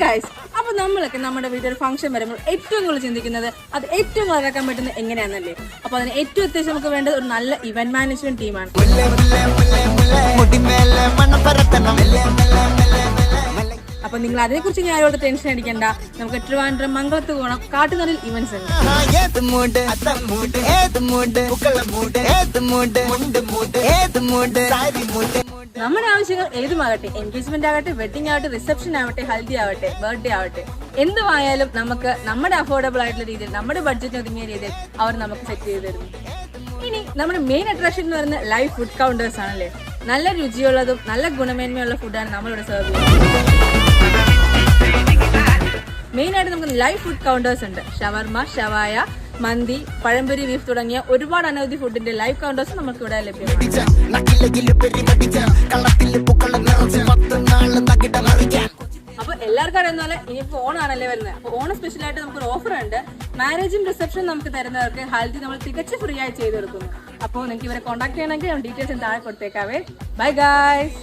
Guys, അപ്പൊ നമ്മളൊക്കെ നമ്മുടെ വീട്ടിൽ ഒരു ഫംഗ്ഷൻ വരുമ്പോൾ ഏറ്റവും കൂടുതൽ ചിന്തിക്കുന്നത് അത് ഏറ്റവും കളറാക്കാൻ പറ്റുന്നത് എങ്ങനെയാണെന്നല്ലേ. അപ്പൊ അതിന് ഏറ്റവും അത്യാവശ്യം നമുക്ക് വേണ്ടത് ഒരു നല്ല ഇവന്റ് മാനേജ്മെന്റ് ടീമാണ്. അപ്പൊ നിങ്ങൾ അതിനെക്കുറിച്ച് ഞാൻ ആരോട് ടെൻഷൻ അടിക്കണ്ട. നമുക്ക് ട്രിവാൻഡ്രം മംഗളത്ത് പോകണം. കാട്ടുനറിൽ ഇവന്റ്സ് ഉണ്ട്. നമ്മുടെ ആവശ്യങ്ങൾ ഏതുമാകട്ടെ, എൻഗേജ്മെന്റ് ആകട്ടെ, വെഡിങ് ആവട്ടെ, റിസപ്ഷൻ ആവട്ടെ, ഹൽദി ആവട്ടെ, ബർത്ത്ഡേ ആവട്ടെ, എന്തുമായാലും നമുക്ക് നമ്മുടെ അഫോർഡബിൾ ആയിട്ടുള്ള രീതിയിൽ, നമ്മുടെ ബഡ്ജറ്റ് ഒതുങ്ങിയ രീതിയിൽ അവർ നമുക്ക് സെറ്റ് ചെയ്ത് തരുന്നു. ഇനി നമ്മുടെ മെയിൻ അട്രാക്ഷൻ എന്ന് പറയുന്നത് ലൈവ് ഫുഡ് കൗണ്ടേഴ്സ് ആണല്ലേ. നല്ല രുചിയുള്ളതും നല്ല ഗുണമേന്മയുള്ള ഫുഡാണ് നമ്മളിവിടെ സെർവ് ചെയ്യുന്നത്. മെയിനായിട്ട് നമുക്ക് ലൈവ് ഫുഡ് കൗണ്ടേഴ്സ് ഉണ്ട്. ഷവർമ, ഷവായ, മന്തി, പഴംപൊരി, ബീഫ് തുടങ്ങിയ ഒരുപാട് അനവധി ഫുഡിന്റെ ലൈവ് കൗണ്ടേഴ്സ് നമുക്ക് ഇവിടെ ലഭ്യമാണ്. അപ്പൊ എല്ലാവർക്കും അറിയുന്ന ഇനിയിപ്പോ ഓണാണല്ലേ വരുന്നത്. അപ്പൊ ഓണം സ്പെഷ്യൽ ആയിട്ട് നമുക്കൊരു ഓഫർ ഉണ്ട്. മാരേജും റിസപ്ഷനും നമുക്ക് തരുന്നവർക്ക് ഹൽദി നമ്മൾ തികച്ച് ഫ്രീ ആയി ചെയ്ത് കൊടുക്കുന്നു. അപ്പോൾ നിങ്ങൾക്ക് ഇവരെ കോൺടാക്ട് ചെയ്യണമെങ്കിൽ ഡീറ്റെയിൽസ് താഴെ കൊടുത്തേക്കാവേ. Bye guys.